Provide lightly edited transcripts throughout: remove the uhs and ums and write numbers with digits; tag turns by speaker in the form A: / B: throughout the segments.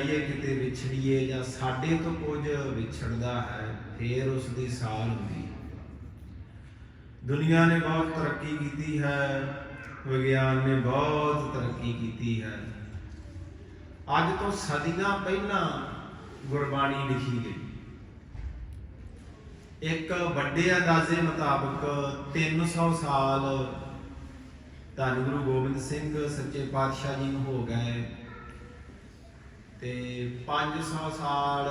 A: किते विछड़िए या साडे तो कुछ विछड़दा है, फिर उसकी साल हुई। दुनिया ने बहुत तरक्की की है, विज्ञान ने बहुत तरक्की की है। अज तो सदियां पहला गुरबाणी लिखी गई। एक बड़े अंदाजे मुताबिक 300 साल धन गुरु गोबिंद सिंह सच्चे पातशाह जी हो गए, ते 500 साल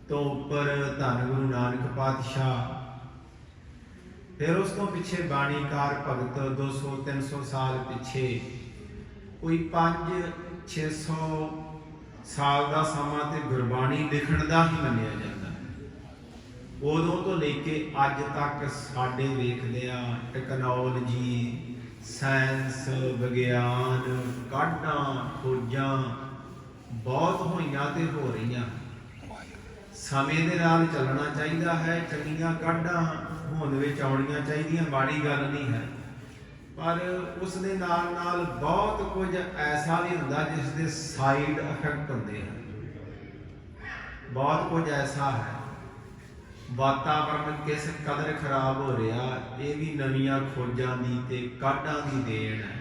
A: तो उपर धन गुरु नानक पातशाह, फिर उस तो पिछे बाणीकार भगत 200-300 साल पिछे कोई 500-600 साल का समा ते गुरबाणी लिखण का ही मनिया जाता है। उदों तो लेके अज तक साडे वेखदे आ टैक्नोलॉजी, साइंस, विज्ञान, काढां खोजां बहुत होइयां ते हो रही। समय दे नाल चलना चाहिए है, चंगियां काढां होंद विच आउणियां चाहिए, माड़ी गल नहीं है, पर उस दे नाल नाल बहुत कुछ ऐसा भी हुंदा जिस दे साइड इफेक्ट हुंदे हैं। बहुत कुछ ऐसा है, वातावरण किस कदर खराब हो रहा, ये भी नवीं खोजां दी ते काढां दी देन है।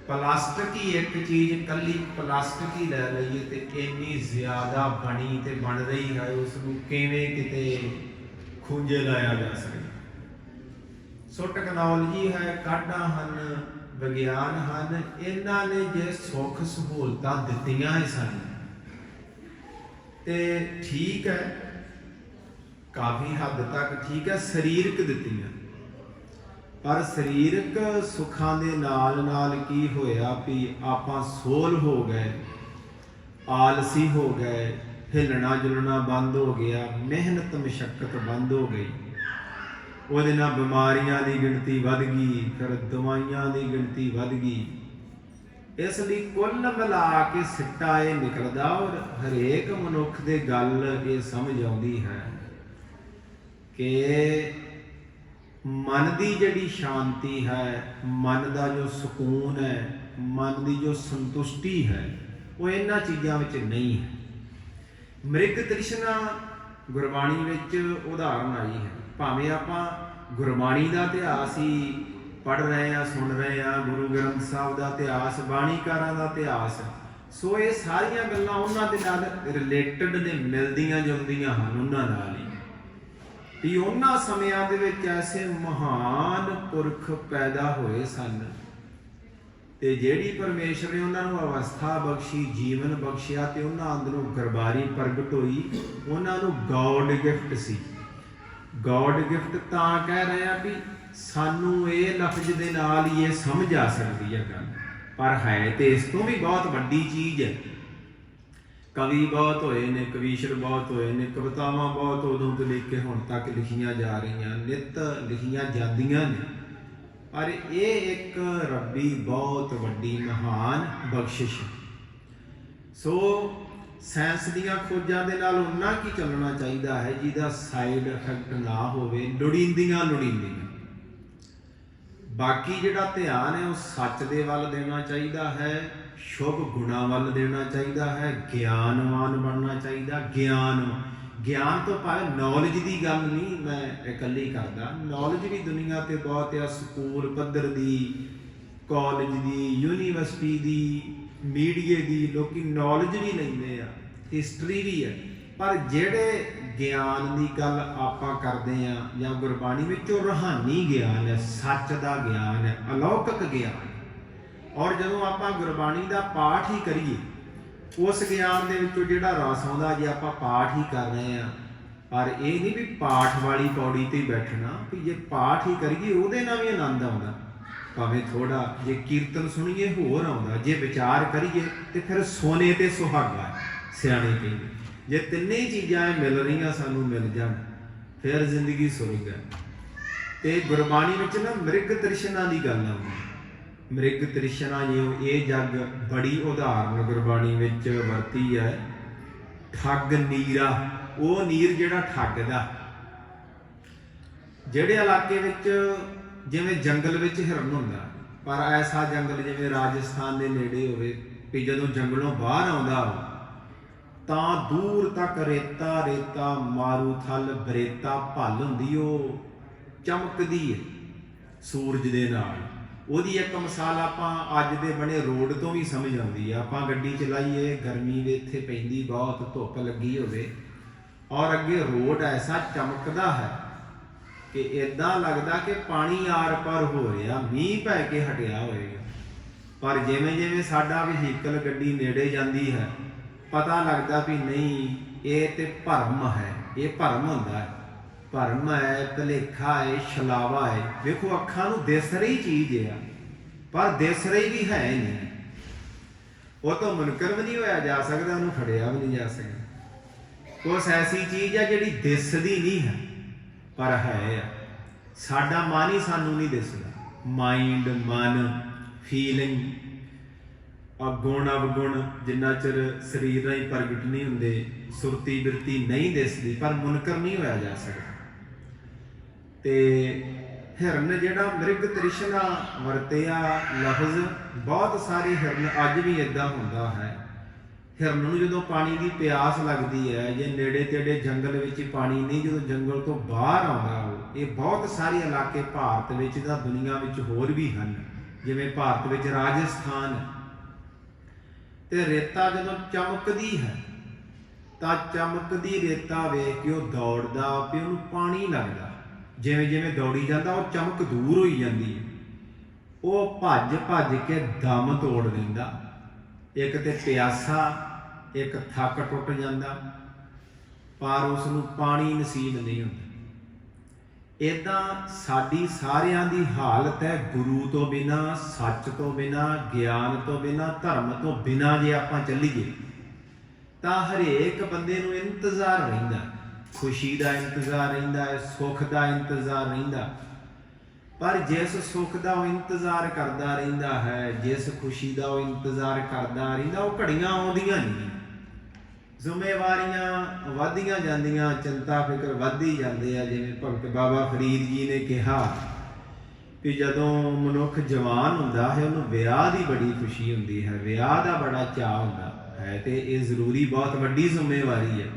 A: प्लास्टिक ही एक चीज़ कली प्लास्टिक ही लै लईए तो इन्नी ज़्यादा बनी तो बन रही है, उसनूं किवें किते खूंजे लाया जा सके। सो टैक्नोलॉजी है, काढां हन, विज्ञान हन, इन्हां ने जे सुख सहूलतां दित्तियां है सन ते ठीक है, काफ़ी हद तक ठीक है, सरीरक दित्तियां, पर सरीरक सुखां दे नाल नाल की होया भी आपां सोल हो गए, आलसी हो गए, हिलना जुलना बंद हो गया, मेहनत मशक्कत बंद हो गई। ਉਹਦੇ ਨਾਲ ਬਿਮਾਰੀਆਂ ਦੀ ਗਿਣਤੀ ਵੱਧ ਗਈ, ਫਿਰ ਦਵਾਈਆਂ ਦੀ ਗਿਣਤੀ ਵੱਧ ਗਈ। ਇਸ ਲਈ ਕੁੱਲ ਮਿਲਾ ਕੇ ਸਿੱਟਾ ਇਹ ਨਿਕਲਦਾ, ਔਰ ਹਰੇਕ ਮਨੁੱਖ ਦੇ ਗੱਲ ਇਹ ਸਮਝ ਆਉਂਦੀ ਹੈ ਕਿ मन की जिहड़ी शांति है, मन का जो सुकून है, मन की जो संतुष्टि है, वो इन्हां चीज़ों में नहीं है। मृग तृष्णा गुरबाणी विच उदाहरण आई है। भावें आपां गुरबाणी का इतिहास ही पढ़ रहे हैं, सुन रहे हैं, गुरु ग्रंथ साहब का इतिहास, बाणीकारां का इतिहास, सो ये सारियां गल्लां उन्हां दे नाल रिलेटेड ने, मिलदियां जुलदियां हन उन्हां नाल ही भी उन्हां समयां दे विच ऐसे महान पुरख पैदा होए सन ते जिहड़ी परमेश्वर ने उन्हां नूं अवस्था बख्शी, जीवन बख्शिया ते उन्हां अंदरों गरबारी प्रगट होई, उन्हां नूं गॉड गिफ्ट सी। गॉड गिफ्ट तां कह रहे हैं भी सानूं ये लफ्ज दे नाल ही ये समझ आ सकदी है गल, पर है तो इस तो भी बहुत वड्डी चीज़ है। कवि बहुत होए ने, कवीशर बहुत होए ने, कवितावां बहुत उदों तो लेके हुण तक लिखियां जा रही, नित लिखियां जांदियां ने, पर ये एक रब्बी बहुत वड्डी महान बख्शिश। सो साइंस दीयां खोजां दे नाल उन्ना की चलना चाहिए है जिहदा साइड इफेक्ट ना होवे, लोड़ींदियां लोड़ींदियां। बाकी जिहड़ा ध्यान है वो सच दे वल देना चाहिए है, शुभ गुणा वल देना चाहिए है, ज्ञानवान बनना चाहिए। ज्ञान तो भाई नॉलेज की गल नहीं मैं इकल्ली करदा, नॉलेज भी दुनिया ते बहुत है, स्कूल पद्धर दी, कॉलेज दी, यूनीवर्सिटी दी, मीडिया दी, लोग नॉलेज भी लेंदे आ, हिस्टरी भी है, पर जेड़े ज्ञान की गल आपां करदे आ जां गुरबाणी विच रूहानी ज्ञान है, सच का ज्ञान है, अलौकिक ज्ञान। और जदों आपां गुरबाणी का पाठ ही करिए, उस ज्ञान दे विचों जिहड़ा रस आउंदा, जे आपां पाठ ही कर रहे हैं, पर ये नहीं भी पाठ वाली पौड़ी ते बैठना, भी जे पाठ ही करिए उहदे नाल भी आनंद आउंदा, भावें थोड़ा, जे कीर्तन सुनिए होर आउंदा, जे विचार करिए तो फिर सोने ते सुहागा सियाणे कहंदे। जे तिन्ने चीज़ां मिल रही सानूं मिल जाण, फिर जिंदगी सुर्ग है। ते गुरबाणी विच ना मृग तृष्णा की गल आउंदी, मृग तृष्णा ये जग बड़ी उदाहरण गुरबाणी विच वरती है। ठग नीरा, वो नीर जिहड़ा ठगदा, जिहड़े इलाके विच जिवें जंगल विच हिरन हुंदा, पर ऐसा जंगल जिवें राजस्थान के नेड़े होवे कि जदों जंगलों बाहर आउंदा तां दूर तक रेता रेता मारू थल बरेता भल हुंदी चमकदी है सूरज दे नाल। ਉਹਦੀ एक मिसाल ਆਪਾਂ ਅੱਜ ਦੇ बने रोड तो भी समझ आउंदी है। ਆਪਾਂ ਗੱਡੀ चलाइए गर्मी भी इत्थे पैंदी बहुत धुप लगी होवे और अगे रोड ऐसा चमकदा है कि इदां लगदा कि पानी आर पार हो रहा मींह पै के हटिया होएगा। पर जिवें जिवें साडा वहीकल गड्डी नेड़े जाती है पता लगता भी नहीं ये तो भरम है, ये भरम हुंदा है, भरम है, भुलेखा है, छलावा है। देखो अखां नूं दिस रही चीज़ है पर दिस रही भी है नहीं। वो तो मुनकर भी नहीं होया जा सकता, उन्होंने फड़िया भी नहीं जा सकता। कुछ ऐसी चीज़ है जिहड़ी दिसदी नहीं है पर है। साडा मन ही सानू नहीं दिसदा। माइंड मन फीलिंग गुण अवगुण जिन्ना चिर शरीर राही प्रगट नहीं होंदे सुरती बिरती नहीं दिसदी पर मुनकर नहीं होया जा सकता। ते हिरन जिहड़ा मृग तृष्णा वरतिया लफज बहुत सारे हिरन अज भी इदां हुंदा है। हिरन नूं जदों पानी की प्यास लगती है जे नेड़े तेड़े जंगल विच पानी नहीं जदों जंगल तो बाहर आउंदा ये बहुत सारे इलाके भारत विच तां दुनिया विच होर भी हैं। जिवें भारत विच राजस्थान ते रेता जदों चमकदी है तां चमकदी रेता वेख के वो दौड़दा भी उहनूं पानी लगदा। जिवें जिवें दौड़ी जाता वो चमक दूर होई जाती है, वो भज भज के दम तोड़ दिंदा। एक तो प्यासा एक थक टुट जाता पर उसनूं पानी नसीब नहीं होंदा। इदां साडी सारियां दी हालत है गुरु तो बिना सच तो बिना ज्ञान तो बिना धर्म तो बिना जे आपां चलीए तां हरेक बंदे नूं इंतज़ार रहिंदा, खुशी का इंतज़ार रहिंदा है, सुख का इंतज़ार रहिंदा। पर जिस सुख का वो इंतज़ार करता रहिंदा है, जिस खुशी का वो इंतज़ार करता रहिंदा वो घड़ियां आउंदियां नहीं। जिम्मेवारियां वधदियां जांदियां, चिंता फिक्र वधदी जांदे आ। जिवें भगत बाबा फरीद जी ने कहा कि जदों मनुख जवान हुंदा है उहनूं विआह की बड़ी खुशी हुंदी है, विआह का बड़ा चाह हुंदा है। तो ये जरूरी बहुत वड्डी जिम्मेवारी है।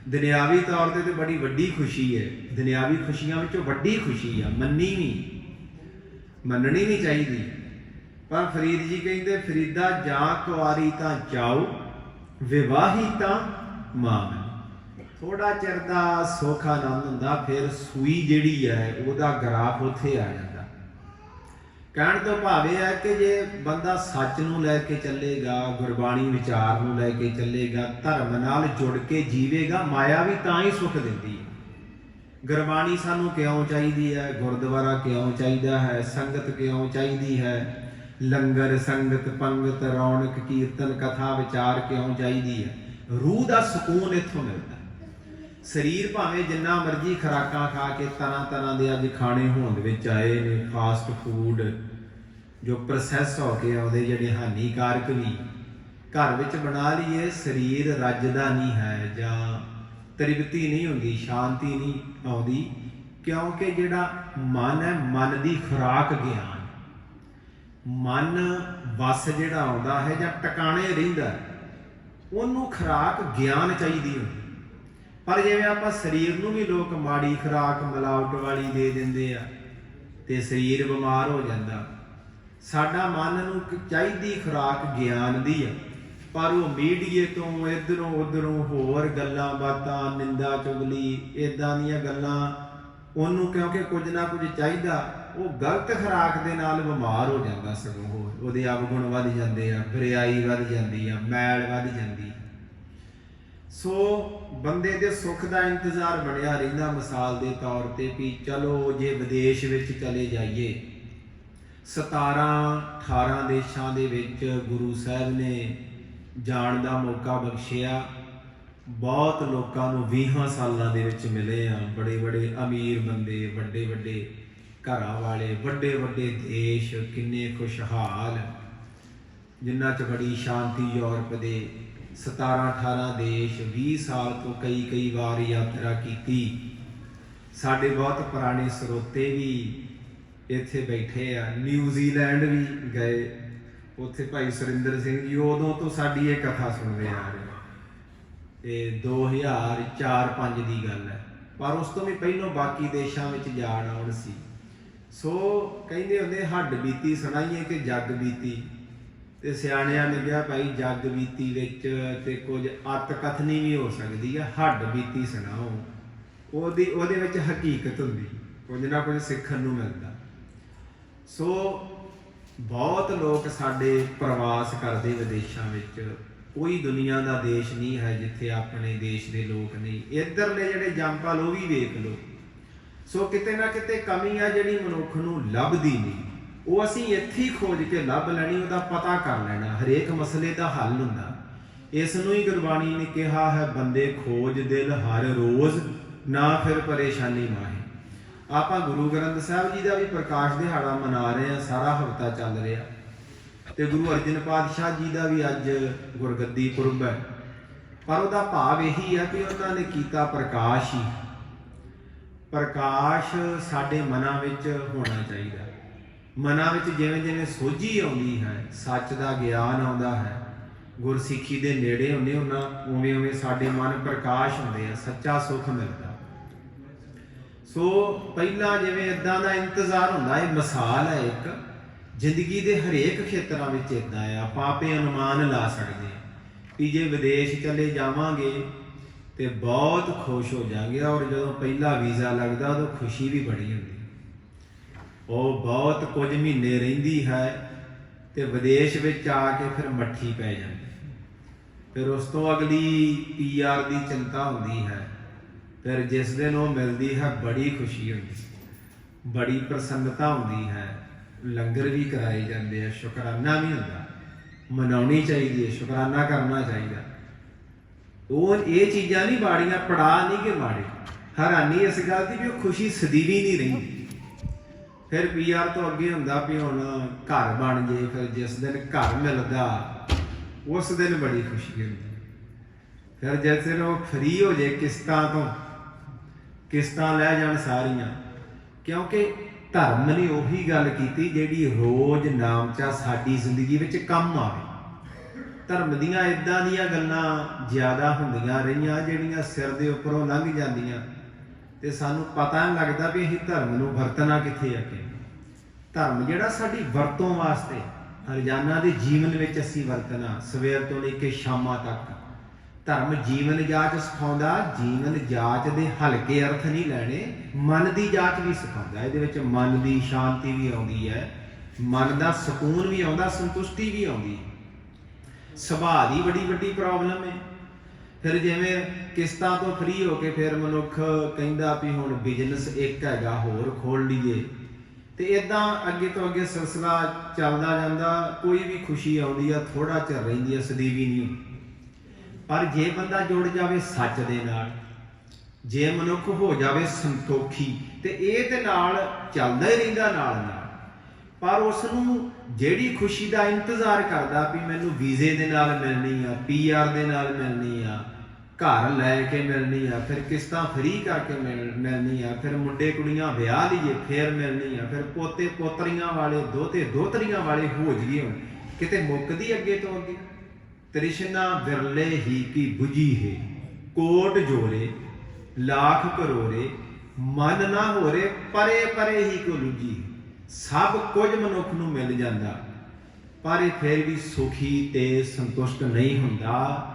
A: दुनियावी तौर पर तो बड़ी वड्डी खुशी है, दुनियावी खुशियां विचों वड्डी खुशी है, मननी नहीं चाहिए। पर फरीद जी कहते फरीदा जां कुआरी तां चाओ विवाही तां मां। थोड़ा चिर दा सुख आनंद हुंदा फिर सूई जिहड़ी है उहदा ग्राफ उत्थे आ जांदा। कहण तो भाव यह है कि जे बंदा सच नूं लैके चलेगा, गुरबाणी विचार नूं लैके चलेगा, धर्म नाल जुड़ के जीवेगा, माया भी तां ही सुख दिंदी है। गुरबाणी सानूं क्यों चाहिदी है, गुरद्वारा क्यों चाहिदा है, संगत क्यों चाहिदी है, लंगर संगत पंगत रौनक कीर्तन कथा विचार क्यों चाहिदी है। रूह का सुकून इत्थों मिलता। शरीर भावें जिन्ना मर्जी खुराकां खा के तरह तरह के अज खाने होंद विच आए ने, फास्ट फूड जो प्रोसैस हो के आउंदे जिहड़े हानिकारक भी घर विच बना लीए, शरीर रजदा नहीं है जां तृप्ति नहीं होंदी, शांति नहीं आउंदी। क्योंकि जिहड़ा मन है मन की खुराक ज्ञान, मन वस जिहड़ा आउंदा है जां टकाणे रहिंदा उहनूं खुराक ज्ञान चाहिदी होंदी। पर जिवें आपां शरीर नूं भी लोग माड़ी खुराक मिलावट वाली दे दिंदे आ ते शरीर बीमार हो जांदा। साडा मन नूं चाहिदी खुराक ज्ञान दी है पर वो मीडिए तो इधरों उधरों होर गल्लां बातां निंदा चुगली इदां दीयां गल्लां उहनूं क्योंकि कुछ ना कुछ चाहिदा वो गलत खुराक दे नाल बीमार हो जांदा। सगों होर उहदे अवगुण वध जांदे आ, बुराई वध जांदी आ, मैल वध जांदी। सो बंदे दे सुख का इंतज़ार बनिया रहिंदा। मिसाल के तौर पर भी चलो जे विदेश विच चले जाइए, 17-18 देशों दे विच गुरु साहब ने जाण का मौका बख्शिया। बहुत लोगों को 20 सालों के विच मिले आ। बड़े बड़े अमीर बंदे, वड्डे वड्डे घरां वाले, वड्डे वड्डे देश, किन्ने खुशहाल, जिन्हां च बड़ी शांति। यूरोप के 17-18 देश, 20 साल तो कई बार यात्रा की। साडे बहुत पुराने स्रोते भी इत्थे बैठे आ, न्यूजीलैंड भी गए, ਉੱਥੇ ਭਾਈ ਸੁਰਿੰਦਰ ਸਿੰਘ ਜੀ ਉਦੋਂ ਤੋਂ ਸਾਡੀ ਇਹ ਕਥਾ ਸੁਣਦੇ ਆ ਰਹੇ, ਇਹ 2004-5 ਦੀ ਗੱਲ ਹੈ। ਪਰ ਉਸ ਤੋਂ ਵੀ ਪਹਿਲਾਂ ਬਾਕੀ ਦੇਸ਼ਾਂ ਵਿੱਚ ਜਾਣ ਆਉਣ ਸੀ। ਸੋ ਕਹਿੰਦੇ ਹੁੰਦੇ ਹੱਡ ਬੀਤੀ ਸੁਣਾਈਏ ਕਿ ਜੱਗ ਬੀਤੀ, ਤੇ ਸਿਆਣਿਆਂ ਨੇ ਕਿਹਾ ਭਾਈ ਜੱਗ ਬੀਤੀ ਵਿੱਚ ਤੇ ਕੁਝ ਅੱਤ ਕਥਨੀ ਵੀ ਹੋ ਸਕਦੀ ਹੈ, ਹੱਡ ਬੀਤੀ ਸੁਣਾਓ, ਉਹਦੇ ਵਿੱਚ ਹਕੀਕਤ ਹੁੰਦੀ, ਕੁਝ ਨਾ ਕੁਝ ਸਿੱਖਣ ਨੂੰ ਮਿਲਦਾ। ਸੋ ਬਹੁਤ ਲੋਕ ਸਾਡੇ ਪ੍ਰਵਾਸ ਕਰਦੇ ਵਿਦੇਸ਼ਾਂ ਵਿੱਚ, ਕੋਈ ਦੁਨੀਆ ਦਾ ਦੇਸ਼ ਨਹੀਂ ਹੈ ਜਿੱਥੇ ਆਪਣੇ ਦੇਸ਼ ਦੇ ਲੋਕ ਨਹੀਂ। ਇੱਧਰਲੇ ਜਿਹੜੇ ਜੰਪਲ ਉਹ ਵੀ ਵੇਖ ਲਓ। ਸੋ ਕਿਤੇ ਨਾ ਕਿਤੇ ਕਮੀ ਆ ਜਿਹੜੀ ਮਨੁੱਖ ਨੂੰ ਲੱਭਦੀ ਨਹੀਂ, ਉਹ ਅਸੀਂ ਇੱਥੇ ਹੀ ਖੋਜ ਕੇ ਲੱਭ ਲੈਣੀ, ਉਹਦਾ ਪਤਾ ਕਰ ਲੈਣਾ। ਹਰੇਕ ਮਸਲੇ ਦਾ ਹੱਲ ਹੁੰਦਾ। ਇਸ ਨੂੰ ਹੀ ਗੁਰਬਾਣੀ ਨੇ ਕਿਹਾ ਹੈ, ਬੰਦੇ ਖੋਜ ਦਿਲ ਹਰ ਰੋਜ਼, ਨਾ ਫਿਰ ਪਰੇਸ਼ਾਨੀ ਮਾਹੀ। ਆਪਾਂ ਗੁਰੂ ਗ੍ਰੰਥ ਸਾਹਿਬ ਜੀ ਦਾ ਵੀ ਪ੍ਰਕਾਸ਼ ਦਿਹਾੜਾ ਮਨਾ ਰਹੇ ਹਾਂ, ਸਾਰਾ ਹਫ਼ਤਾ ਚੱਲ ਰਿਹਾ, ਤੇ ਗੁਰੂ ਅਰਜਨ ਪਾਤਸ਼ਾਹ ਜੀ ਦਾ ਵੀ ਅੱਜ ਗੁਰਗੱਦੀ ਪੁਰਬ ਹੈ। ਪਰ ਉਹਦਾ ਭਾਵ ਇਹੀ ਹੈ ਕਿ ਉਹਨਾਂ ਨੇ ਕੀਤਾ ਪ੍ਰਕਾਸ਼ ਹੀ। ਪ੍ਰਕਾਸ਼ ਸਾਡੇ ਮਨਾਂ ਵਿੱਚ ਹੋਣਾ ਚਾਹੀਦਾ। ਮਨਾਂ ਵਿੱਚ ਜਿਵੇਂ ਜਿਵੇਂ ਸੋਝੀ ਆਉਂਦੀ ਹੈ, ਸੱਚ ਦਾ ਗਿਆਨ ਆਉਂਦਾ ਹੈ, ਗੁਰਸਿੱਖੀ ਦੇ ਨੇੜੇ ਹੁੰਦੇ ਉਹਨਾਂ ਉਵੇਂ ਉਵੇਂ ਸਾਡੇ ਮਨ ਪ੍ਰਕਾਸ਼ ਹੁੰਦੇ ਆ, ਸੱਚਾ ਸੁੱਖ ਮਿਲਦਾ। ਸੋ ਪਹਿਲਾਂ ਜਿਵੇਂ ਇੱਦਾਂ ਦਾ ਇੰਤਜ਼ਾਰ ਹੁੰਦਾ, ਇਹ ਮਿਸਾਲ ਹੈ ਇੱਕ ਜ਼ਿੰਦਗੀ ਦੇ ਹਰੇਕ ਖੇਤਰਾਂ ਵਿੱਚ। ਇੱਦਾਂ ਆ, ਆਪਾਂ ਆਪੇ ਅਨੁਮਾਨ ਲਾ ਸਕਦੇ ਹਾਂ ਵੀ ਜੇ ਵਿਦੇਸ਼ ਚਲੇ ਜਾਵਾਂਗੇ ਤੇ ਬਹੁਤ ਖੁਸ਼ ਹੋ ਜਾਵਾਂਗੇ, ਔਰ ਜਦੋਂ ਪਹਿਲਾ ਵੀਜ਼ਾ ਲੱਗਦਾ ਉਦੋਂ ਖੁਸ਼ੀ ਵੀ ਬੜੀ ਹੁੰਦੀ। ਉਹ ਬਹੁਤ ਕੁਝ ਮਹੀਨੇ ਰਹਿੰਦੀ ਹੈ ਤੇ ਵਿਦੇਸ਼ ਵਿੱਚ ਆ ਕੇ ਫਿਰ ਮੱਠੀ ਪੈ ਜਾਂਦੀ। ਫਿਰ ਉਸ ਤੋਂ ਅਗਲੀ PR ਦੀ ਚਿੰਤਾ ਹੁੰਦੀ ਹੈ। ਫਿਰ ਜਿਸ ਦਿਨ ਉਹ ਮਿਲਦੀ ਹੈ ਬੜੀ ਖੁਸ਼ੀ ਹੁੰਦੀ, ਬੜੀ ਪ੍ਰਸੰਨਤਾ ਹੁੰਦੀ ਹੈ। ਲੰਗਰ ਵੀ ਕਰਾਏ ਜਾਂਦੇ ਆ, ਸ਼ੁਕਰਾਨਾ ਵੀ ਹੁੰਦਾ, ਮਨਾਉਣੀ ਚਾਹੀਦੀ ਹੈ, ਸ਼ੁਕਰਾਨਾ ਕਰਨਾ ਚਾਹੀਦਾ। ਉਹ ਇਹ ਚੀਜ਼ਾਂ ਨਹੀਂ ਮਾੜੀਆਂ, ਪੜਾ ਨਹੀਂ ਕਿ ਮਾੜੇ। ਹੈਰਾਨੀ ਇਸ ਗੱਲ ਦੀ ਵੀ ਉਹ ਖੁਸ਼ੀ ਸਦੀਵੀ ਨਹੀਂ ਰਹਿੰਦੀ। ਫਿਰ PR ਤੋਂ ਅੱਗੇ ਹੁੰਦਾ ਵੀ ਹੁਣ ਘਰ ਬਣ ਜੇ। ਫਿਰ ਜਿਸ ਦਿਨ ਘਰ ਮਿਲਦਾ ਉਸ ਦਿਨ ਬੜੀ ਖੁਸ਼ੀ ਹੁੰਦੀ। ਫਿਰ ਜਿਸ ਦਿਨ ਉਹ ਫਰੀ ਹੋ ਜੇ ਕਿਸ਼ਤਾਂ ਤੋਂ, ਕਿਸ਼ਤਾਂ ਲੈ ਜਾਣ ਸਾਰੀਆਂ, ਕਿਉਂਕਿ ਧਰਮ ਨੇ ਉਹੀ ਗੱਲ ਕੀਤੀ ਜਿਹੜੀ ਰੋਜ਼ ਨਾਮਚਾ ਸਾਡੀ ਜ਼ਿੰਦਗੀ ਵਿੱਚ ਕੰਮ ਆਵੇ। ਧਰਮ ਦੀਆਂ ਇੱਦਾਂ ਦੀਆਂ ਗੱਲਾਂ ਜ਼ਿਆਦਾ ਹੁੰਦੀਆਂ ਰਹੀਆਂ ਜਿਹੜੀਆਂ ਸਿਰ ਦੇ ਉੱਪਰੋਂ ਲੰਘ ਜਾਂਦੀਆਂ ਤੇ ਸਾਨੂੰ ਪਤਾ ਨਹੀਂ ਲੱਗਦਾ ਵੀ ਅਸੀਂ ਧਰਮ ਨੂੰ ਵਰਤਣਾ ਕਿੱਥੇ ਆ ਕੇ। ਧਰਮ ਜਿਹੜਾ ਸਾਡੀ ਵਰਤੋਂ ਵਾਸਤੇ, ਰੋਜ਼ਾਨਾ ਦੇ ਜੀਵਨ ਵਿੱਚ ਅਸੀਂ ਵਰਤਣਾ, ਸਵੇਰ ਤੋਂ ਲੈ ਕੇ ਸ਼ਾਮਾਂ ਤੱਕ। ਧਰਮ ਜੀਵਨ ਜਾਚ ਸਿਖਾਉਂਦਾ। ਜੀਵਨ ਜਾਚ ਦੇ ਹਲਕੇ ਅਰਥ ਨਹੀਂ ਲੈਣੇ, ਮਨ ਦੀ ਜਾਚ ਵੀ ਸਿਖਾਉਂਦਾ। ਇਹਦੇ ਵਿੱਚ ਮਨ ਦੀ ਸ਼ਾਂਤੀ ਵੀ ਆਉਂਦੀ ਹੈ, ਮਨ ਦਾ ਸਕੂਨ ਵੀ ਆਉਂਦਾ, ਸੰਤੁਸ਼ਟੀ ਵੀ ਆਉਂਦੀ। ਸੁਭਾਅ ਦੀ ਬੜੀ ਵੱਡੀ ਪ੍ਰੋਬਲਮ ਹੈ। ਫਿਰ ਜਿਵੇਂ ਕਿਸ਼ਤਾਂ ਤੋਂ ਫਰੀ ਹੋ ਕੇ ਫਿਰ ਮਨੁੱਖ ਕਹਿੰਦਾ ਵੀ ਹੁਣ ਬਿਜ਼ਨਸ ਇੱਕ ਹੈਗਾ ਹੋਰ ਖੋਲ੍ਹ ਲਈਏ, ਤੇ ਇੱਦਾਂ ਅੱਗੇ ਤੋਂ ਅੱਗੇ ਸਿਲਸਿਲਾ ਚੱਲਦਾ ਜਾਂਦਾ। ਕੋਈ ਵੀ ਖੁਸ਼ੀ ਆਉਂਦੀ ਆ ਥੋੜਾ ਚਿਰ ਰਹਿੰਦੀ ਆ, ਸਦੀਵੀ ਨਹੀਂ। ਪਰ ਜੇ ਬੰਦਾ ਜੁੜ ਜਾਵੇ ਸੱਚ ਦੇ ਨਾਲ, ਜੇ ਮਨੁੱਖ ਹੋ ਜਾਵੇ ਸੰਤੋਖੀ, ਤੇ ਇਹ ਤੇ ਨਾਲ ਚੱਲਦਾ ਹੀ ਰਹਿੰਦਾ ਨਾਲ ਨਾਲ। ਪਰ ਉਸ ਨੂੰ ਜਿਹੜੀ ਖੁਸ਼ੀ ਦਾ ਇੰਤਜ਼ਾਰ ਕਰਦਾ ਵੀ ਮੈਨੂੰ ਵੀਜ਼ੇ ਦੇ ਨਾਲ ਮਿਲਣੀ ਆ, PR ਦੇ ਨਾਲ ਮਿਲਣੀ ਆ, ਘਰ ਲੈ ਕੇ ਮਿਲਣੀ ਆ, ਫਿਰ ਕਿਸ਼ਤਾਂ ਫਰੀ ਕਰਕੇ ਮਿਲਣੀ ਆ, ਫਿਰ ਮੁੰਡੇ ਕੁੜੀਆਂ ਵਿਆਹ ਲਈਏ ਫਿਰ ਮਿਲਣੀ ਆ, ਫਿਰ ਪੋਤੇ ਪੋਤਰੀਆਂ ਵਾਲੇ ਦੋਤੇ ਦੋਤਰੀਆਂ ਵਾਲੇ ਹੋ ਜਾਈਏ, ਹੁਣ ਕਿਤੇ ਮੁੱਕਦੀ ਅੱਗੇ ਤੋਂ ਅੱਗੇ। ਤ੍ਰਿਸ਼ਨਾ ਵਿਰਲੇ ਹੀ ਕੀ ਬੁਝੀ ਹੈ, ਕੋਟ ਜੋਰੇ ਲਾਖ ਕਰੋੜੇ, ਮਨ ਨਾ ਹੋਰੇ ਪਰੇ ਪਰੇ ਹੀ ਕੋ ਲੁਝੀ। ਸਭ ਕੁਝ ਮਨੁੱਖ ਨੂੰ ਮਿਲ ਜਾਂਦਾ, ਪਰ ਇਹ ਫਿਰ ਵੀ ਸੁਖੀ ਤੇ ਸੰਤੁਸ਼ਟ ਨਹੀਂ ਹੁੰਦਾ।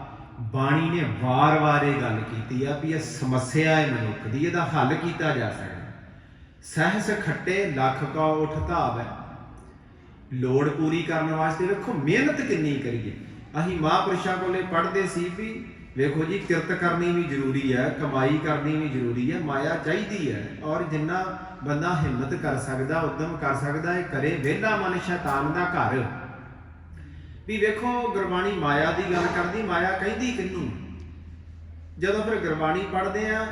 A: ਬਾਣੀ ਨੇ ਵਾਰ-ਵਾਰ ਇਹ ਗੱਲ ਕੀਤੀ ਆ ਵੀ ਇਹ ਸਮੱਸਿਆ ਹੈ ਮਨੁੱਖ ਦੀ, ਇਹਦਾ ਹੱਲ ਕੀਤਾ ਜਾ ਸਕਦਾ। ਸਹਿਸ ਖੱਟੇ ਲੱਖ ਕਾ ਉਠ ਧਾਵ ਹੈ। ਲੋੜ ਪੂਰੀ ਕਰਨ ਵਾਸਤੇ ਵੇਖੋ ਮਿਹਨਤ ਕਿੰਨੀ ਕਰੀਏ। ਅਸੀਂ ਮਹਾਂਪੁਰਸ਼ਾਂ ਕੋਲੇ ਪੜ੍ਹਦੇ ਸੀ ਵੀ ਵੇਖੋ ਜੀ ਕਿਰਤ ਕਰਨੀ ਵੀ ਜ਼ਰੂਰੀ ਹੈ, ਕਮਾਈ ਕਰਨੀ ਵੀ ਜ਼ਰੂਰੀ ਹੈ, ਮਾਇਆ ਚਾਹੀਦੀ ਹੈ, ਔਰ ਜਿੰਨਾ ਬੰਦਾ ਹਿੰਮਤ ਕਰ ਸਕਦਾ, ਉਦਮ ਕਰ ਸਕਦਾ, ਇਹ ਕਰੇ। ਵਿਹਲਾ ਮਨ ਸ਼ੈਤਾਨ ਦਾ ਘਰ। ਵੀ ਵੇਖੋ ਗੁਰਬਾਣੀ ਮਾਇਆ ਦੀ ਗੱਲ ਕਰਦੀ, ਮਾਇਆ ਕਹਿੰਦੀ ਕਿਹਨੂੰ? ਜਦੋਂ ਫਿਰ ਗੁਰਬਾਣੀ ਪੜ੍ਹਦੇ ਆ,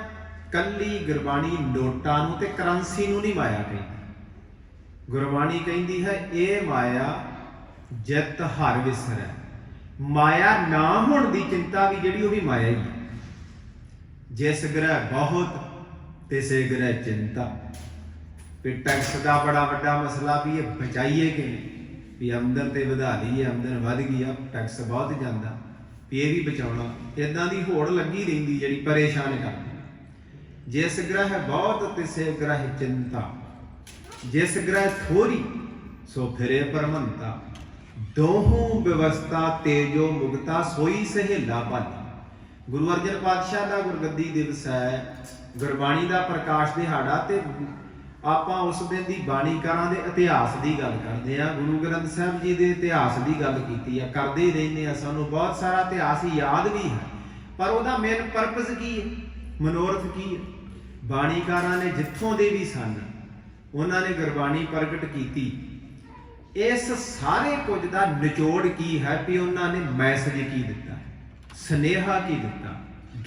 A: ਕੱਲੀ ਗੁਰਬਾਣੀ ਨੋਟਾਂ ਨੂੰ ਤੇ ਕਰੰਸੀ ਨੂੰ ਨਹੀਂ ਮਾਇਆ ਕਹਿੰਦੀ। ਗੁਰਬਾਣੀ ਕਹਿੰਦੀ ਹੈ ਇਹ ਮਾਇਆ ਜਿਤ ਹਰ ਵਿਸਰੈ। ਮਾਇਆ ਨਾ ਹੋਣ ਦੀ ਚਿੰਤਾ ਵੀ ਜਿਹੜੀ ਉਹ ਵੀ ਮਾਇਆ ਹੀ ਹੈ। ਜਿਸ ਗ੍ਰਹਿ ਬਹੁਤ ਤਿਸੇ ਗ੍ਰਹਿ ਚਿੰਤਾ। ਵੀ ਟੈਕਸ ਦਾ ਬੜਾ ਵੱਡਾ ਮਸਲਾ ਵੀ ਇਹ ਬਚਾਈਏ ਕਿਵੇਂ। ਵੀ ਆਮਦਨ ਤੇ ਵਧਾ ਲਈ, ਆਮਦਨ ਵੱਧ ਗਈ ਆ, ਟੈਕਸ ਬਹੁਤ ਜਾਂਦਾ, ਵੀ ਇਹ ਵੀ ਬਚਾਉਣਾ। ਇੱਦਾਂ ਦੀ ਹੋੜ ਲੱਗੀ ਰਹਿੰਦੀ ਜਿਹੜੀ ਪਰੇਸ਼ਾਨ ਕਰਦੀ। ਜਿਸ ਗ੍ਰਹਿ ਬਹੁਤ ਤਿਸੇ ਗ੍ਰਹਿ ਚਿੰਤਾ, ਜਿਸ ਗ੍ਰਹਿ ਥੋੜੀ ਸੋ ਫਿਰੇ ਪਰਮੰਤਾ। ਦੋਹੋਂ ਵਿਵਸਥਾ ਤੇਜੋ ਮੁਕਤਾ, ਸੋਈ ਸਹੇਲਾ ਭਾਲੀ। ਗੁਰੂ ਅਰਜਨ ਪਾਤਸ਼ਾਹ ਦਾ ਗੁਰਗੱਦੀ ਦਿਵਸ ਹੈ, ਗੁਰਬਾਣੀ ਦਾ ਪ੍ਰਕਾਸ਼ ਦਿਹਾੜਾ, ਤੇ ਆਪਾਂ ਉਸ ਦਿਨ ਦੀ ਬਾਣੀਕਾਰਾਂ ਦੇ ਇਤਿਹਾਸ ਦੀ ਗੱਲ ਕਰਦੇ ਆ। ਗੁਰੂ ਗ੍ਰੰਥ ਸਾਹਿਬ ਜੀ ਦੇ ਇਤਿਹਾਸ ਦੀ ਗੱਲ ਕੀਤੀ ਆ, ਕਰਦੇ ਹੀ ਰਹਿੰਦੇ ਆ। ਸਾਨੂੰ ਬਹੁਤ ਸਾਰਾ ਇਤਿਹਾਸ ਯਾਦ ਵੀ ਹੈ, ਪਰ ਉਹਦਾ ਮੇਨ ਪਰਪਸ ਕੀ ਹੈ, ਮਨੋਰਥ ਕੀ ਹੈ। ਬਾਣੀਕਾਰਾਂ ਨੇ ਜਿੱਥੋਂ ਦੇ ਵੀ ਸਨ, ਉਹਨਾਂ ਨੇ ਗੁਰਬਾਣੀ ਪ੍ਰਗਟ ਕੀਤੀ। ਇਸ ਸਾਰੇ ਕੁਝ ਦਾ ਨਿਚੋੜ ਕੀ ਹੈ ਵੀ ਉਹਨਾਂ ਨੇ ਮੈਸੇਜ ਕੀ ਦਿੱਤਾ, ਸੁਨੇਹਾ ਕੀ ਦਿੱਤਾ,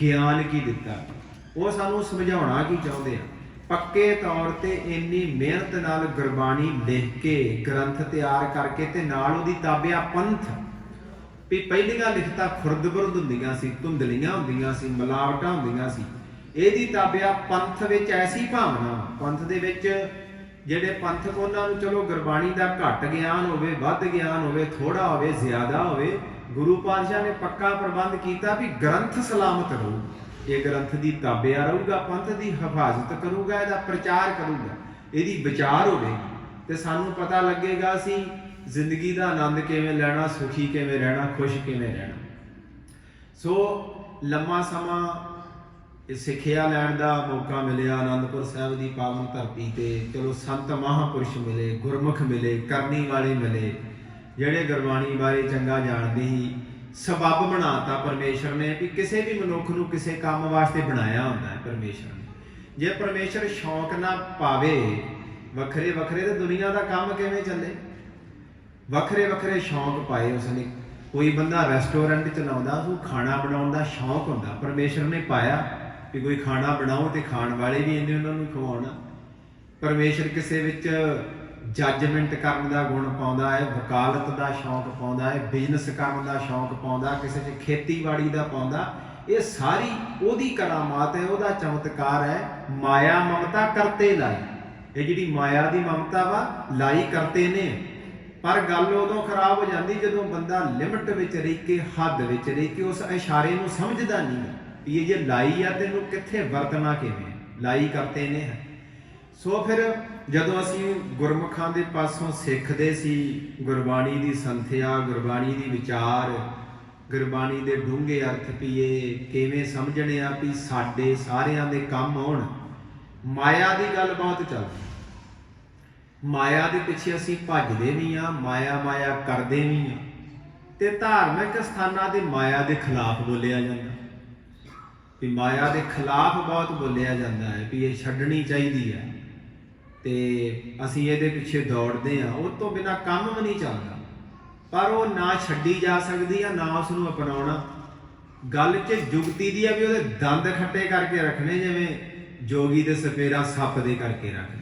A: ਗਿਆਨ ਕੀ ਦਿੱਤਾ, ਉਹ ਸਾਨੂੰ ਸਮਝਾਉਣਾ ਕੀ ਚਾਹੁੰਦੇ ਆ। ਪੱਕੇ ਤੌਰ ਤੇ ਇੰਨੀ ਮਿਹਨਤ ਨਾਲ ਗੁਰਬਾਣੀ ਲਿਖ ਕੇ, ਗ੍ਰੰਥ ਤਿਆਰ ਕਰਕੇ, ਤੇ ਨਾਲ ਉਹਦੀ ਤਾਬਿਆ ਪੰਥ। ਵੀ ਪਹਿਲੀਆਂ ਲਿਖਤਾਂ ਖੁਰਦ-ਬੁਰਦ ਹੁੰਦੀਆਂ ਸੀ, ਧੁੰਦਲੀਆਂ ਹੁੰਦੀਆਂ ਸੀ, ਮਿਲਾਵਟਾਂ ਹੁੰਦੀਆਂ ਸੀ। ਇਹਦੀ ਤਾਬਿਆ ਪੰਥ ਵਿੱਚ ਐਸੀ ਭਾਵਨਾ, ਪੰਥ ਦੇ ਵਿੱਚ ਜਿਹੜੇ ਪੰਥਕ, ਉਹਨਾਂ ਨੂੰ ਚਲੋ ਗੁਰਬਾਣੀ ਦਾ ਘੱਟ ਗਿਆਨ ਹੋਵੇ, ਵੱਧ ਗਿਆਨ ਹੋਵੇ, ਥੋੜਾ ਹੋਵੇ, ਜ਼ਿਆਦਾ ਹੋਵੇ, ਗੁਰੂ ਪਾਤਸ਼ਾਹ ਨੇ ਪੱਕਾ ਪ੍ਰਬੰਧ ਕੀਤਾ ਵੀ ਗ੍ਰੰਥ ਸਲਾਮਤ ਰਹੂ। ਇਹ ਗ੍ਰੰਥ ਦੀ ਤਾਬਿਆ ਰਹੂਗਾ, ਪੰਥ ਦੀ ਹਿਫਾਜ਼ਤ ਕਰੂਗਾ, ਇਹਦਾ ਪ੍ਰਚਾਰ ਕਰੂਗਾ, ਇਹਦੀ ਵਿਚਾਰ ਹੋਵੇਗੀ, ਤੇ ਸਾਨੂੰ ਪਤਾ ਲੱਗੇਗਾ ਅਸੀਂ ਜ਼ਿੰਦਗੀ ਦਾ ਆਨੰਦ ਕਿਵੇਂ ਲੈਣਾ, ਸੁਖੀ ਕਿਵੇਂ ਰਹਿਣਾ, ਖੁਸ਼ ਕਿਵੇਂ ਰਹਿਣਾ। ਸੋ ਲੰਮਾ ਸਮਾਂ ਸਿੱਖਿਆ ਲੈਣ ਦਾ ਮੌਕਾ ਮਿਲਿਆ ਅਨੰਦਪੁਰ ਸਾਹਿਬ ਦੀ ਪਾਵਨ ਧਰਤੀ ਤੇ। ਚਲੋ ਸੰਤ ਮਹਾਂਪੁਰਸ਼ ਮਿਲੇ, ਗੁਰਮੁਖ ਮਿਲੇ, ਕਰਨੀ ਵਾਲੇ ਮਿਲੇ, ਜਿਹੜੇ ਗੁਰਬਾਣੀ ਬਾਰੇ ਚੰਗਾ ਜਾਣਦੇ ਸੀ। ਸਬੱਬ ਬਣਾਤਾ ਪਰਮੇਸ਼ਰ ਨੇ ਵੀ ਕਿਸੇ ਵੀ ਮਨੁੱਖ ਨੂੰ ਕਿਸੇ ਕੰਮ ਵਾਸਤੇ ਬਣਾਇਆ ਹੁੰਦਾ ਹੈ ਪਰਮੇਸ਼ਰ ਨੇ। ਜੇ ਪਰਮੇਸ਼ਰ ਸ਼ੌਂਕ ਨਾ ਪਾਵੇ ਵੱਖਰੇ ਵੱਖਰੇ, ਤੇ ਦੁਨੀਆ ਦਾ ਕੰਮ ਕਿਵੇਂ ਚੱਲੇ। ਵੱਖਰੇ ਵੱਖਰੇ ਸ਼ੌਂਕ ਪਾਏ ਉਸਨੇ। ਕੋਈ ਬੰਦਾ ਰੈਸਟੋਰੈਂਟ ਚਲਾਉਂਦਾ, ਉਹ ਖਾਣਾ ਬਣਾਉਣ ਦਾ ਸ਼ੌਂਕ ਹੁੰਦਾ, ਪਰਮੇਸ਼ਰ ਨੇ ਪਾਇਆ ਵੀ ਕੋਈ ਖਾਣਾ ਬਣਾਓ, ਤੇ ਖਾਣ ਵਾਲੇ ਵੀ ਇਹਨੇ ਉਹਨਾਂ ਨੂੰ ਖਵਾਉਣਾ। ਪਰਮੇਸ਼ਰ ਕਿਸੇ ਵਿੱਚ ਜੱਜਮੈਂਟ ਕਰਨ ਦਾ ਗੁਣ ਪਾਉਂਦਾ ਹੈ, ਵਕਾਲਤ ਦਾ ਸ਼ੌਂਕ ਪਾਉਂਦਾ ਹੈ, ਬਿਜ਼ਨਸ ਕਰਨ ਦਾ ਸ਼ੌਂਕ ਪਾਉਂਦਾ, ਕਿਸੇ 'ਚ ਖੇਤੀਬਾੜੀ ਦਾ ਪਾਉਂਦਾ। ਇਹ ਸਾਰੀ ਉਹਦੀ ਕਰਾਮਾਤ ਹੈ, ਉਹਦਾ ਚਮਤਕਾਰ ਹੈ। ਮਾਇਆ ਮਮਤਾ ਕਰਤੇ ਲਾਈ, ਇਹ ਜਿਹੜੀ ਮਾਇਆ ਦੀ ਮਮਤਾ ਵਾ, ਲਾਈ ਕਰਤੇ ਨੇ। ਪਰ ਗੱਲ ਉਦੋਂ ਖਰਾਬ ਹੋ ਜਾਂਦੀ ਜਦੋਂ ਬੰਦਾ ਲਿਮਟ ਵਿੱਚ ਰਹਿ ਕੇ, ਹੱਦ ਵਿੱਚ ਰਹਿ ਕੇ ਉਸ ਇਸ਼ਾਰੇ ਨੂੰ ਸਮਝਦਾ ਨਹੀਂ ਵੀ ਇਹ ਜੇ ਲਾਈ ਆ ਤੈਨੂੰ ਕਿੱਥੇ ਵਰਤਣਾ, ਕਿਵੇਂ ਲਾਈ ਕਰਤੇ ਨੇ ਹੈ। ਸੋ ਫਿਰ ਜਦੋਂ ਅਸੀਂ ਗੁਰਮੁਖਾਂ ਦੇ ਪਾਸੋਂ ਸਿੱਖਦੇ ਸੀ ਗੁਰਬਾਣੀ ਦੀ ਸੰਥਿਆ, ਗੁਰਬਾਣੀ ਦੀ ਵਿਚਾਰ, ਗੁਰਬਾਣੀ ਦੇ ਡੂੰਘੇ ਅਰਥ ਵੀ ਇਹ ਕਿਵੇਂ ਸਮਝਣੇ ਆ ਵੀ ਸਾਡੇ ਸਾਰਿਆਂ ਦੇ ਕੰਮ ਆਉਣ। ਮਾਇਆ ਦੀ ਗੱਲ ਬਹੁਤ ਚੱਲਦੀ, ਮਾਇਆ ਦੇ ਪਿੱਛੇ ਅਸੀਂ ਭੱਜਦੇ ਵੀ ਆ, ਮਾਇਆ ਮਾਇਆ ਕਰਦੇ ਵੀ ਆ, ਤੇ ਧਾਰਮਿਕ ਸਥਾਨਾਂ ਤੇ ਮਾਇਆ ਦੇ ਖਿਲਾਫ ਬੋਲਿਆ ਜਾਂਦਾ ਵੀ ਮਾਇਆ ਦੇ ਖਿਲਾਫ ਬਹੁਤ ਬੋਲਿਆ ਜਾਂਦਾ ਹੈ ਵੀ ਇਹ ਛੱਡਣੀ ਚਾਹੀਦੀ ਹੈ, ਤੇ ਅਸੀਂ ਇਹਦੇ ਪਿੱਛੇ ਦੌੜਦੇ ਆ। ਉਹ ਤੋਂ ਬਿਨਾਂ ਕੰਮ ਵੀ ਨਹੀਂ ਚੱਲਦਾ, ਪਰ ਉਹ ਨਾ ਛੱਡੀ ਜਾ ਸਕਦੀ ਆ, ਨਾ ਉਸ ਨੂੰ ਅਪਣਾਉਣਾ। ਗੱਲ 'ਚ ਜੁਗਤੀ ਦੀ ਆ ਵੀ ਉਹਦੇ ਦੰਦ ਖੱਟੇ ਕਰਕੇ ਰੱਖਣੇ, ਜਿਵੇਂ ਜੋਗੀ ਦੇ ਸਪੇਰਾ ਸੱਪ ਦੇ ਕਰਕੇ ਰੱਖਦੇ।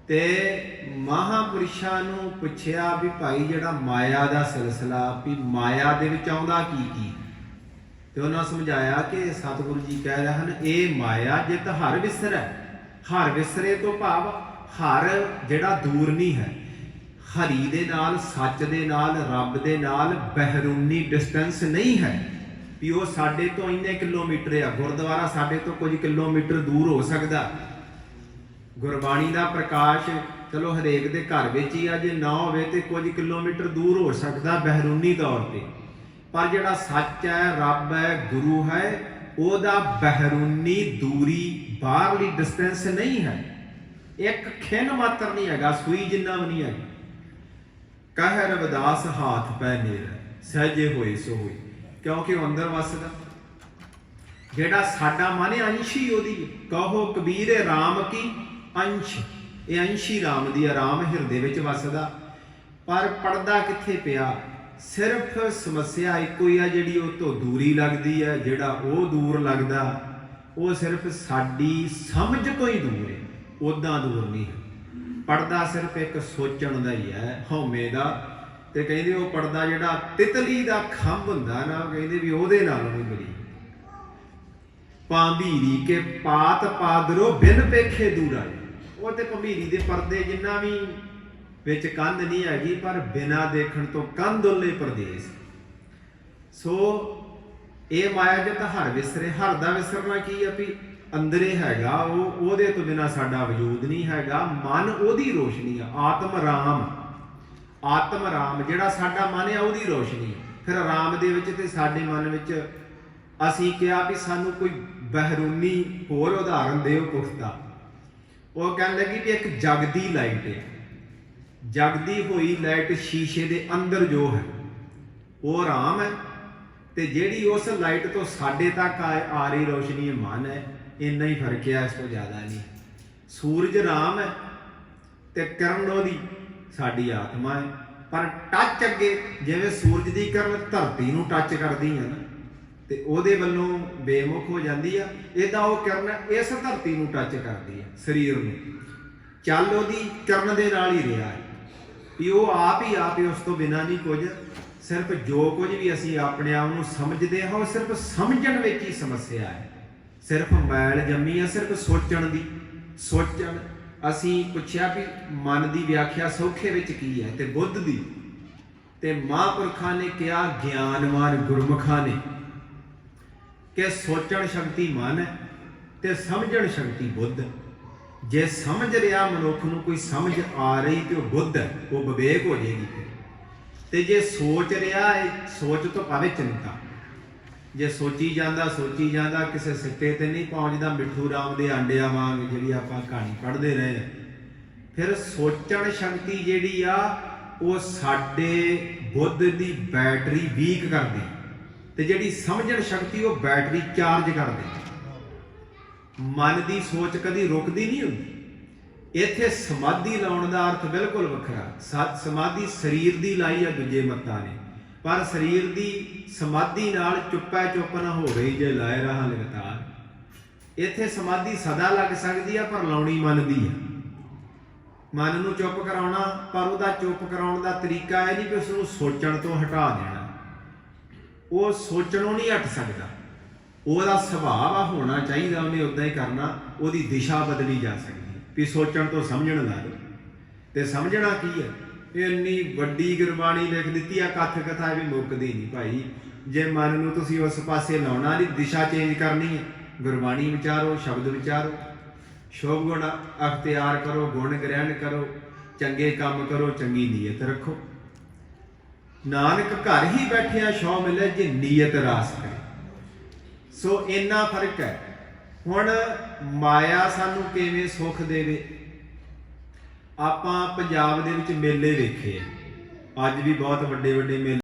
A: ਤੇ ਮਹਾਂਪੁਰਸ਼ਾਂ ਨੂੰ ਪੁੱਛਿਆ ਵੀ ਭਾਈ ਜਿਹੜਾ ਮਾਇਆ ਦਾ ਸਿਲਸਿਲਾ, ਵੀ ਮਾਇਆ ਦੇ ਵਿੱਚ ਆਉਂਦਾ ਕੀ ਕੀ, ਤੇ ਉਹਨਾਂ ਸਮਝਾਇਆ ਕਿ ਸਤਿਗੁਰੂ ਜੀ ਕਹਿ ਰਹੇ ਹਨ, ਇਹ ਮਾਇਆ ਜਿਤ ਹਰ ਵਿਸਰੈ। ਹਰ ਵਿਸਰੇ ਤੋਂ ਭਾਵ ਹਰ ਜਿਹੜਾ ਦੂਰ ਨਹੀਂ ਹੈ, ਹਰੀ ਦੇ ਨਾਲ, ਸੱਚ ਦੇ ਨਾਲ, ਰੱਬ ਦੇ ਨਾਲ ਬਹਿਰੂਨੀ ਡਿਸਟੈਂਸ ਨਹੀਂ ਹੈ ਵੀ ਉਹ ਸਾਡੇ ਤੋਂ ਇੰਨੇ ਕਿਲੋਮੀਟਰ ਆ। ਗੁਰਦੁਆਰਾ ਸਾਡੇ ਤੋਂ ਕੁਝ ਕਿਲੋਮੀਟਰ ਦੂਰ ਹੋ ਸਕਦਾ। ਗੁਰਬਾਣੀ ਦਾ ਪ੍ਰਕਾਸ਼ ਚਲੋ ਹਰੇਕ ਦੇ ਘਰ ਵਿੱਚ ਹੀ ਆ, ਜੇ ਨਾ ਹੋਵੇ ਤੇ ਕੁਝ ਕਿਲੋਮੀਟਰ ਦੂਰ ਹੋ ਸਕਦਾ ਬਹਿਰੂਨੀ ਤੌਰ ਤੇ। ਪਰ ਜਿਹੜਾ ਸੱਚ ਹੈ, ਰੱਬ ਹੈ, ਗੁਰੂ ਹੈ, ਉਹਦਾ ਬਹਿਰੂਨੀ ਦੂਰੀ, ਬਾਹਰਲੀ ਡਿਸਟੈਂਸ ਨਹੀਂ ਹੈ। ਇੱਕ ਖਿੰਨ ਮਾਤਰ ਨਹੀਂ ਹੈਗਾ, ਸੂਈ ਜਿੰਨਾ ਵੀ ਨਹੀਂ ਹੈਗਾ। ਕਹਿ ਰਵਿਦਾਸ ਹਾਥ ਪੈ ਨੇਰ, ਸਹਿਜੇ ਹੋਏ ਸੋ ਹੋਈ, ਕਿਉਂਕਿ ਉਹ ਅੰਦਰ ਵਸਦਾ। ਜਿਹੜਾ ਸਾਡਾ ਮਨ ਹੈ, ਅੰਸ਼ੀ ਉਹਦੀ। ਕਹੋ ਕਬੀਰ ਰਾਮ ਕੀ ਅੰਸ਼, ਇਹ ਅੰਸ਼ੀ ਰਾਮ ਦੀ, ਰਾਮ ਹਿਰਦੇ ਵਿੱਚ ਵਸਦਾ। ਪਰ ਪੜਦਾ ਕਿੱਥੇ ਪਿਆ? ਸਿਰਫ ਸਮੱਸਿਆ ਇੱਕੋ ਹੀ ਆ, ਜਿਹੜੀ ਉਹ ਤੋਂ ਦੂਰੀ ਲੱਗਦੀ ਹੈ। ਜਿਹੜਾ ਉਹ ਦੂਰ ਲੱਗਦਾ, ਉਹ ਸਿਰਫ ਸਾਡੀ ਸਮਝ ਤੋਂ ਹੀ ਦੂਰ ਹੈ, ਉੱਦਾਂ ਦੂਰ ਨਹੀਂ ਹੈ। ਪੜਦਾ ਸਿਰਫ ਇੱਕ ਸੋਚਣ ਦਾ ਹੀ ਹੈ, ਹਉਮੈ ਦਾ। ਤੇ ਕਹਿੰਦੇ ਉਹ ਪੜਦਾ ਜਿਹੜਾ ਤਿਤਲੀ ਦਾ ਖੰਭ ਹੁੰਦਾ ਨਾ, ਉਹ ਕਹਿੰਦੇ ਵੀ ਉਹਦੇ ਨਾਲ ਵੀ ਬੜੀ। ਭੰਬੀਰੀ ਕੇ ਪਾਤ ਪਾਦਰੋ ਬਿਨ ਪੇਖੇ ਦੂਰਾ, ਉਹ ਤੇ ਭੰਬੀਰੀ ਦੇ ਪਰਦੇ ਜਿੰਨਾ ਵੀ ਵਿੱਚ ਕੰਧ ਨਹੀਂ ਹੈਗੀ, ਪਰ ਬਿਨਾਂ ਦੇਖਣ ਤੋਂ ਕੰਧ ਉੱਲੇ ਪ੍ਰਦੇਸ਼। ਸੋ ਇਹ ਮਾਇਆ ਜਤ ਹਰ ਵਿਸਰੇ। ਹਰ ਦਾ ਵਿਸਰਨਾ ਕੀ ਆ ਵੀ ਅੰਦਰੇ ਹੈਗਾ ਉਹ, ਉਹਦੇ ਤੋਂ ਬਿਨਾਂ ਸਾਡਾ ਵਜੂਦ ਨਹੀਂ ਹੈਗਾ। ਮਨ ਉਹਦੀ ਰੋਸ਼ਨੀ ਆ, ਆਤਮ ਰਾਮ। ਆਤਮ ਰਾਮ ਜਿਹੜਾ ਸਾਡਾ ਮਨ ਆ ਉਹਦੀ ਰੋਸ਼ਨੀ। ਫਿਰ ਰਾਮ ਦੇ ਵਿੱਚ ਤੇ ਸਾਡੇ ਮਨ ਵਿੱਚ ਅਸੀਂ ਕਿਹਾ ਵੀ ਸਾਨੂੰ ਕੋਈ ਬਹਿਰੂਨੀ ਹੋਰ ਉਦਾਹਰਨ ਦਿਓ ਪੁਖਤਾ। ਉਹ ਕਹਿਣ ਲੱਗੀ ਵੀ ਇੱਕ ਜਗਦੀ ਲਾਈਟ ਹੈ, ਜਗਦੀ ਹੋਈ ਲਾਈਟ ਸ਼ੀਸ਼ੇ ਦੇ ਅੰਦਰ ਜੋ ਹੈ ਉਹ ਰਾਮ ਹੈ, ਤੇ ਜਿਹੜੀ ਉਸ ਲਾਈਟ ਤੋਂ ਸਾਡੇ ਤੱਕ ਆ ਰਹੀ ਰੋਸ਼ਨੀ ਮਨ ਹੈ। ਇੰਨਾ ਹੀ ਫਰਕ ਹੈ, ਇਸ ਤੋਂ ਜ਼ਿਆਦਾ ਨਹੀਂ। ਸੂਰਜ ਰਾਮ ਹੈ ਤੇ ਕਿਰਨ ਉਹਦੀ ਸਾਡੀ ਆਤਮਾ ਹੈ। ਪਰ ਟੱਚ ਅੱਗੇ ਜਿਵੇਂ ਸੂਰਜ ਦੀ ਕਿਰਨ ਧਰਤੀ ਨੂੰ ਟੱਚ ਕਰਦੀ ਹੈ ਨਾ, ਤੇ ਉਹਦੇ ਵੱਲੋਂ ਬੇਮੁਖ ਹੋ ਜਾਂਦੀ ਆ। ਇਹਦਾ ਉਹ ਕਿਰਨ ਇਸ ਧਰਤੀ ਨੂੰ ਟੱਚ ਕਰਦੀ ਹੈ, ਸਰੀਰ ਨੂੰ। ਚੱਲ ਉਹਦੀ ਕਿਰਨ ਦੇ ਨਾਲ ਹੀ ਰਿਹਾ ਹੈ ਵੀ ਉਹ ਆਪ ਹੀ ਉਸ ਤੋਂ ਬਿਨਾਂ ਨਹੀਂ ਕੁਝ। ਸਿਰਫ ਜੋ ਕੁਝ ਵੀ ਅਸੀਂ ਆਪਣੇ ਆਪ ਨੂੰ ਸਮਝਦੇ ਹਾਂ ਉਹ ਸਿਰਫ ਸਮਝਣ ਵਿੱਚ ਹੀ ਸਮੱਸਿਆ ਹੈ। ਸਿਰਫ ਮੈਲ ਜੰਮੀ ਆ ਸਿਰਫ ਸੋਚਣ ਦੀ। ਸੋਚਣ ਅਸੀਂ ਪੁੱਛਿਆ ਵੀ ਮਨ ਦੀ ਵਿਆਖਿਆ ਸੌਖੇ ਵਿੱਚ ਕੀ ਹੈ, ਤੇ ਬੁੱਧ ਦੀ। ਤੇ ਮਹਾਂਪੁਰਖਾਂ ਨੇ ਕਿਹਾ, ਗਿਆਨਵਾਨ ਗੁਰਮੁਖਾਂ ਨੇ, ਕਿ ਸੋਚਣ ਸ਼ਕਤੀ ਮਨ ਹੈ ਤੇ ਸਮਝਣ ਸ਼ਕਤੀ ਬੁੱਧ। ਜੇ ਸਮਝ ਰਿਹਾ ਮਨੁੱਖ ਨੂੰ ਕੋਈ ਸਮਝ ਆ ਰਹੀ ਤੇ ਉਹ ਬੁੱਧ ਹੈ, ਉਹ ਵਿਵੇਕ ਹੋ ਜਾਏਗੀ। ਤੇ ਜੇ ਸੋਚ ਰਿਹਾ ਹੈ, ਸੋਚ ਤੋਂ ਭਾਵੇਂ ਚਿੰਤਾ। ਜੇ ਸੋਚੀ ਜਾਂਦਾ ਕਿਸੇ ਸਿੱਟੇ ਤੇ ਨਹੀਂ ਪਹੁੰਚਦਾ, ਮਿੱਠੂ ਰਾਮ ਦੇ ਆਂਡਿਆਂ ਵਾਂਗ ਜਿਹੜੀ ਆਪਾਂ ਕਹਾਣੀ ਪੜ੍ਹਦੇ ਰਹੇ ਹਾਂ। ਫਿਰ ਸੋਚਣ ਸ਼ਕਤੀ ਜਿਹੜੀ ਆ ਉਹ ਸਾਡੇ ਬੁੱਧ ਦੀ ਬੈਟਰੀ ਵੀਕ ਕਰਦੀ, ਤੇ ਜਿਹੜੀ ਸਮਝਣ ਸ਼ਕਤੀ ਉਹ ਬੈਟਰੀ ਚਾਰਜ ਕਰਦੀ। ਮਨ ਦੀ ਸੋਚ ਕਦੀ ਰੁਕਦੀ ਨਹੀਂ ਹੁੰਦੀ। ਇੱਥੇ ਸਮਾਧੀ ਲਾਉਣ ਦਾ ਅਰਥ ਬਿਲਕੁਲ ਵੱਖਰਾ। ਸਮਾਧੀ ਸਰੀਰ ਦੀ ਲਾਈ ਆ ਦੂਜੇ ਮੱਤਾਂ ਨੇ, ਪਰ ਸਰੀਰ ਦੀ ਸਮਾਧੀ ਨਾਲ ਚੁੱਪੈ ਚੁੱਪ ਨਾ ਹੋ ਗਈ ਜੇ ਲਾਏ ਰਹਾ ਲਗਾਤਾਰ। ਇੱਥੇ ਸਮਾਧੀ ਸਦਾ ਲੱਗ ਸਕਦੀ ਆ, ਪਰ ਲਾਉਣੀ ਮਨ ਦੀ ਆ। ਮਨ ਨੂੰ ਚੁੱਪ ਕਰਾਉਣਾ, ਪਰ ਉਹਦਾ ਚੁੱਪ ਕਰਾਉਣ ਦਾ ਤਰੀਕਾ ਇਹ ਨਹੀਂ ਕਿ ਉਸਨੂੰ ਸੋਚਣ ਤੋਂ ਹਟਾ ਦੇਣਾ। ਉਹ ਸੋਚਣੋਂ ਨਹੀਂ ਹਟ ਸਕਦਾ, ਉਹਦਾ ਸੁਭਾਅ ਆ ਹੋਣਾ ਚਾਹੀਦਾ, ਉਹਨੇ ਉੱਦਾਂ ਹੀ ਕਰਨਾ। ਉਹਦੀ ਦਿਸ਼ਾ ਬਦਲੀ ਜਾ ਸਕਦੀ ਵੀ ਸੋਚਣ ਤੋਂ ਸਮਝਣ ਲਾ ਲਓ। ਤੇ ਸਮਝਣਾ ਕੀ ਹੈ? ਇੰਨੀ ਵੱਡੀ ਗੁਰਬਾਣੀ ਲਿਖ ਦਿੱਤੀ ਆ, ਕੱਥ ਕਥਾ ਵੀ ਮੁੱਕਦੀ ਨਹੀਂ ਭਾਈ। ਜੇ ਮਨ ਨੂੰ ਤੁਸੀਂ ਉਸ ਪਾਸੇ ਲਾਉਣਾ ਨਹੀਂ, ਦਿਸ਼ਾ ਚੇਂਜ ਕਰਨੀ ਹੈ, ਗੁਰਬਾਣੀ ਵਿਚਾਰੋ, ਸ਼ਬਦ ਵਿਚਾਰੋ, ਸ਼ੁਭ ਗੁਣ ਅਖਤਿਆਰ ਕਰੋ, ਗੁਣ ਗ੍ਰਹਿਣ ਕਰੋ, ਚੰਗੇ ਕੰਮ ਕਰੋ, ਚੰਗੀ ਨੀਅਤ ਰੱਖੋ। ਨਾਨਕ ਘਰ ਹੀ ਬੈਠਿਆ ਸ਼ੌ ਮਿਲੇ ਜੇ ਨੀਅਤ ਰਾਸ ਕਰੇ। ਸੋ ਇੰਨਾ ਫਰਕ ਹੈ। ਹੁਣ ਮਾਇਆ ਸਾਨੂੰ ਕਿਵੇਂ ਸੁੱਖ ਦੇਵੇ? ਆਪਾਂ ਪੰਜਾਬ ਦੇ ਵਿੱਚ ਮੇਲੇ ਵੇਖੇ, ਅੱਜ ਵੀ ਬਹੁਤ ਵੱਡੇ ਵੱਡੇ ਮੇਲੇ